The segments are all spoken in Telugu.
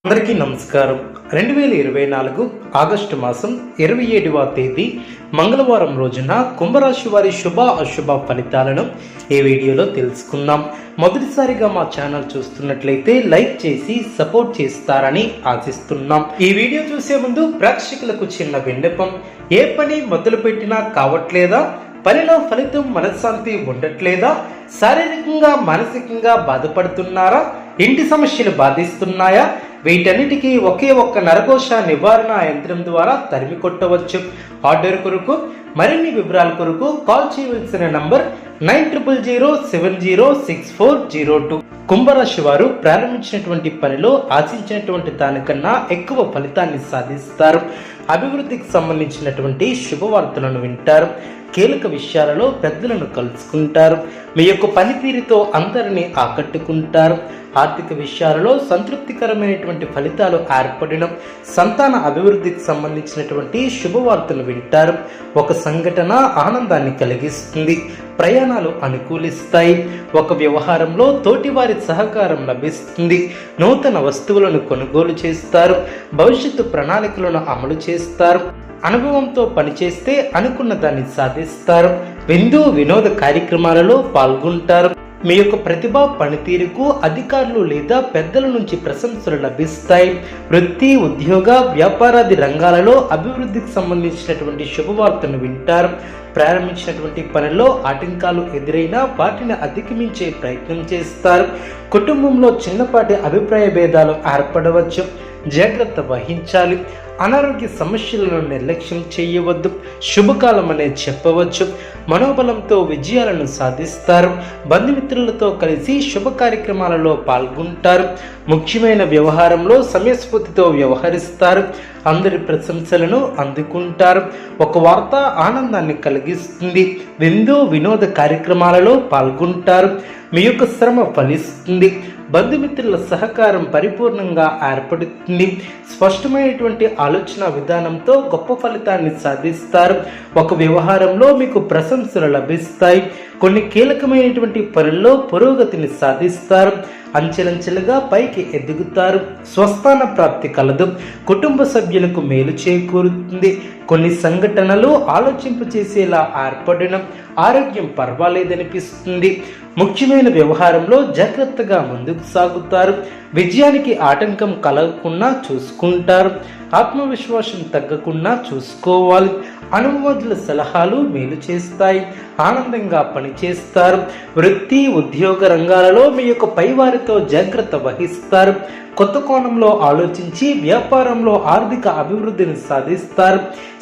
అందరికీ నమస్కారం. 2024 ఆగస్టు మాసం 27వ తేదీ మంగళవారం రోజున కుంభరాశి వారి శుభ అశుభ ఫలితాలను ఈ వీడియోలో తెలుసుకుందాం. మొదటిసారిగా మా ఛానల్ చూస్తున్నట్లయితే లైక్ చేసి సపోర్ట్ చేస్తారని ఆశిస్తున్నాం. ఈ వీడియో చూసే ముందు ప్రేక్షకులకు చిన్న విన్నపం. ఏ పని మొదలు పెట్టినా కావట్లేదా? పనిలో ఫలితం మనశ్శాంతి ఉండట్లేదా? శారీరకంగా మానసికంగా బాధపడుతున్నారా? ఇంటి సమస్యలు బాధిస్తున్నాయా? వీటన్నిటికీ ఒకే ఒక్క నరకోశ నివారణ యంత్రం ద్వారా తరిమి కొట్టవచ్చు. ఆర్డర్ కొరకు మరిన్ని వివరాల కొరకు కాల్ చేయవలసిన నంబర్ 9007064002. కుంభరాశి వారు ప్రారంభించినటువంటి పనిలో ఆశించినటువంటి దానికన్నా ఎక్కువ ఫలితాన్ని సాధిస్తారు. అభివృద్ధికి సంబంధించినటువంటి శుభవార్తలను వింటారు. కీలక విషయాలలో పెద్దలను కలుసుకుంటారు. మీ యొక్క పనితీరుతో అందరినీ ఆకట్టుకుంటారు. ఆర్థిక విషయాలలో సంతృప్తికరమైనటువంటి ఫలితాలు ఏర్పడడం, సంతాన అభివృద్ధికి సంబంధించినటువంటి శుభవార్తలు వింటారు. ఒక సంఘటన ఆనందాన్ని కలిగిస్తుంది. ప్రయాణాలు అనుకూలిస్తాయి. ఒక వ్యవహారంలో తోటివారి సహకారం లభిస్తుంది. నూతన వస్తువులను కొనుగోలు చేస్తారు. భవిష్యత్తు ప్రణాళికలను అమలు చేస్తారు. అనుభవంతో పనిచేస్తే అనుకున్న దాన్ని సాధిస్తారు. విందు వినోద కార్యక్రమాలలో పాల్గొంటారు. మీ యొక్క ప్రతిభ పనితీరుకు అధికారులు లేదా పెద్దల నుంచి ప్రశంసలు లభిస్తాయి. వృత్తి ఉద్యోగ వ్యాపారాది రంగాలలో అభివృద్ధికి సంబంధించినటువంటి శుభవార్తను వింటారు. ప్రారంభించినటువంటి పనిలో ఆటంకాలు ఎదురైనా వాటిని అధిగమించే ప్రయత్నం చేస్తారు. కుటుంబంలో చిన్నపాటి అభిప్రాయ భేదాలు ఏర్పడవచ్చు. జాగ్రత్త వహించాలి. అనారోగ్య సమస్యలను నిర్లక్ష్యం చేయవద్దు. శుభకాలం అనే చెప్పవచ్చు. మనోబలంతో విజయాలను సాధిస్తారు. బంధుమిత్రులతో కలిసి శుభ కార్యక్రమాలలో పాల్గొంటారు. ముఖ్యమైన వ్యవహారంలో సమయస్ఫూర్తితో వ్యవహరిస్తారు. అందరి ప్రశంసలను అందుకుంటారు. ఒక వార్త ఆనందాన్ని కలిగిస్తుంది. విందు వినోద కార్యక్రమాలలో పాల్గొంటారు. మీ యొక్క శ్రమ ఫలిస్తుంది. బంధుమిత్రుల సహకారం పరిపూర్ణంగా ఏర్పడుతుంది. స్పష్టమైనటువంటి ఆలోచన విధానంతో గొప్ప ఫలితాన్ని సాధిస్తారు. ఒక వ్యవహారంలో మీకు ప్రశంసలు లభిస్తాయి. కొన్ని కీలకమైనటువంటి పనుల్లో పురోగతిని సాధిస్తారు. అంచెలంచెలుగా పైకి ఎదుగుతారు. స్వస్థాన ప్రాప్తి కలదు. కుటుంబ సభ్యులకు మేలు చేకూరుతుంది. కొన్ని సంఘటనలు ఆలోచింపచేసేలా ఏర్పడడం. ఆరోగ్యం పర్వాలేదనిపిస్తుంది. ముఖ్యమైన వ్యవహారంలో జాగ్రత్తగా ముందుకు సాగుతారు. విజయానికి ఆటంకం కలగకుండా చూసుకుంటారు. ఆత్మవిశ్వాసం తగ్గకుండా చూసుకోవాలి. అనుభవజ్ఞుల సలహాలు మేలు చేస్తాయి. ఆనందంగా పనిచేస్తారు. వృత్తి ఉద్యోగ రంగాలలో మీ యొక్క పైవారితో జాగ్రత్త వహిస్తారు. కొత్త కోణంలో ఆలోచించి వ్యాపారంలో ఆర్థిక అభివృద్ధిని సాధిస్తారు.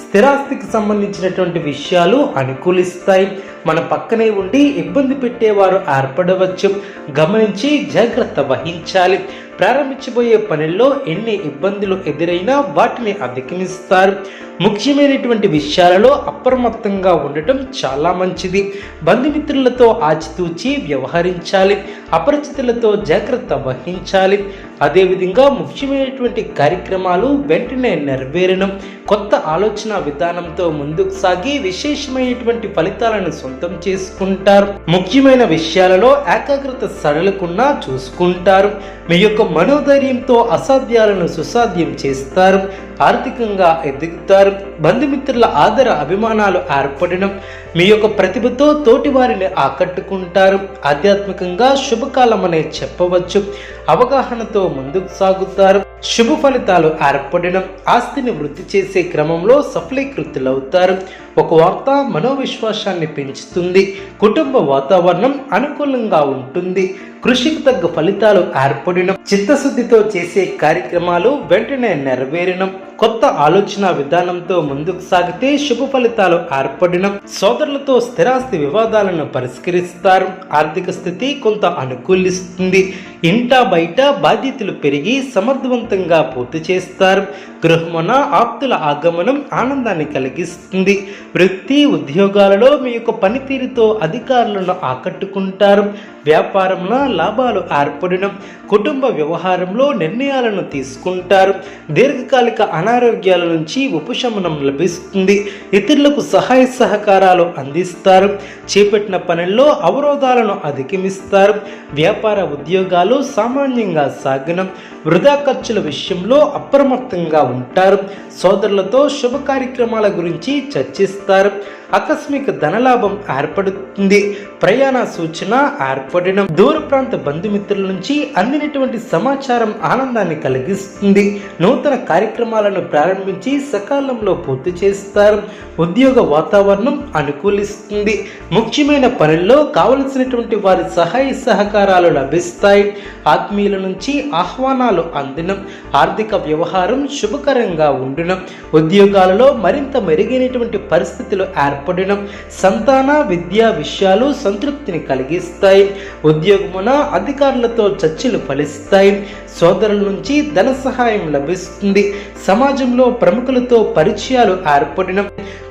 స్థిరాస్తికి సంబంధించినటువంటి విషయాలు అనుకూలిస్తాయి. మన పక్కనే ఉండి ఇబ్బంది పెట్టేవారు ఏర్పడవచ్చు. గమనించి జాగ్రత్త వహించాలి. ప్రారంభించబోయే పనుల్లో ఎన్ని ఇబ్బందులు ఎదురైనా వాటిని అధిగమిస్తారు. ముఖ్యమైనటువంటి విషయాలలో అప్రమత్తంగా ఉండటం చాలా మంచిది. బంధుమిత్రులతో ఆచితూచి వ్యవహరించాలి. అపరిచితులతో జాగ్రత్త వహించాలి. అదేవిధంగా ముఖ్యమైనటువంటి కార్యక్రమాలు వెంటనే నెరవేరడం. కొత్త ఆలోచన విధానంతో ముందుకు సాగి విశేషమైనటువంటి ఫలితాలను సొంతం చేసుకుంటారు. ముఖ్యమైన విషయాలలో ఏకాగ్రత సడలకుండా చూసుకుంటారు. మీ యొక్క మనోధైర్యంతో అసాధ్యాలను సుసాధ్యం చేస్తారు. ఆర్థికంగా ఎదుగుతారు. బంధుమిత్రుల ఆదర అభిమానాలు ఏర్పడడం. మీ యొక్క ప్రతిభతో తోటి వారిని ఆకట్టుకుంటారు. ఆధ్యాత్మికంగా శుభకాలం అనే చెప్పవచ్చు. అవగాహనతో ముందుకు సాగుతారు. శుభ ఫలితాలు ఏర్పడడం. ఆస్తిని వృద్ధి చేసే క్రమంలో సఫలీకృతులవుతారు. ఒక వార్త మనోవిశ్వాసాన్ని పెంచుతుంది. కుటుంబ వాతావరణం అనుకూలంగా ఉంటుంది. కృషికి తగ్గ ఫలితాలు ఏర్పడడం. చిత్తశుద్ధితో చేసే కార్యక్రమాలు వెంటనే నెరవేరడం. కొత్త ఆలోచన విధానంతో ముందుకు సాగితే శుభ ఫలితాలు ఏర్పడడం. సోదరులతో స్థిరాస్తి వివాదాలను పరిష్కరిస్తారు. ఆర్థిక స్థితి కొంత అనుకూలిస్తుంది. ఇంట బయట బాధ్యతలు పెరిగి సమర్థవంతంగా పూర్తి చేస్తారు. గృహమున ఆప్తుల ఆగమనం ఆనందాన్ని కలిగిస్తుంది. వృత్తి ఉద్యోగాలలో మీ యొక్క పనితీరుతో అధికారులను ఆకట్టుకుంటారు. వ్యాపారంలో లాభాలు ఏర్పడడం, కుటుంబ వ్యవహారంలో నిర్ణయాలను తీసుకుంటారు. దీర్ఘకాలిక అనారోగ్యాల నుంచి ఉపశమనం లభిస్తుంది. ఇతరులకు సహాయ సహకారాలు అందిస్తారు. చేపట్టిన పనుల్లో అవరోధాలను అధిగమిస్తారు. వ్యాపార ఉద్యోగాలు సామాన్యంగా సాగనం. వృధా ఖర్చుల విషయంలో అప్రమత్తంగా ఉంటారు. సోదరులతో శుభ కార్యక్రమాల గురించి చర్చిస్తారు. ఆకస్మిక ధనలాభం ఏర్పడుతుంది. ప్రయాణ సూచన ఏర్పడడం, దూర ప్రాంత బంధుమిత్రుల నుంచి అందినటువంటి సమాచారం ఆనందాన్ని కలిగిస్తుంది. నూతన కార్యక్రమాలను ప్రారంభించి సకాలంలో పూర్తి చేస్తారు. ఉద్యోగ వాతావరణం అనుకూలిస్తుంది. ముఖ్యమైన పనుల్లో కావలసినటువంటి వారి సహాయ సహకారాలు లభిస్తాయి. ఆత్మీయుల నుంచి ఆహ్వానాలు అందడం, ఆర్థిక వ్యవహారం శుభకరంగా ఉండడం, ఉద్యోగాలలో మరింత మెరుగైనటువంటి పరిస్థితులు ఏర్పడడం, సంతాన విద్యా విషయాలు సంతృప్తిని కలిగిస్తాయి. ఉద్యోగమున అధికారులతో చర్చలు ఫలిస్తాయి. సోదరుల నుంచి ధన సహాయం లభిస్తుంది. సమాజంలో ప్రముఖులతో పరిచయాలు ఏర్పడడం.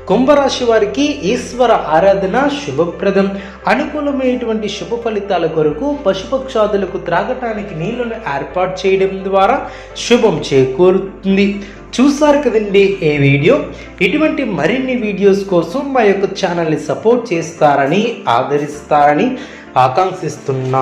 కుంభరాశి వారికి ఈశ్వర ఆరాధన శుభప్రదం. అనుకూలమైనటువంటి శుభ ఫలితాల కొరకు పశుపక్షాదులకు త్రాగటానికి నీళ్లను ఏర్పాటు చేయడం ద్వారా శుభం చేకూరుతుంది. చూసారు కదండి ఈ వీడియో. ఇటువంటి మరిన్ని వీడియోస్ కోసం మా యొక్క ఛానల్ని సపోర్ట్ చేస్తారని, ఆదరిస్తారని ఆకాంక్షిస్తున్నాను.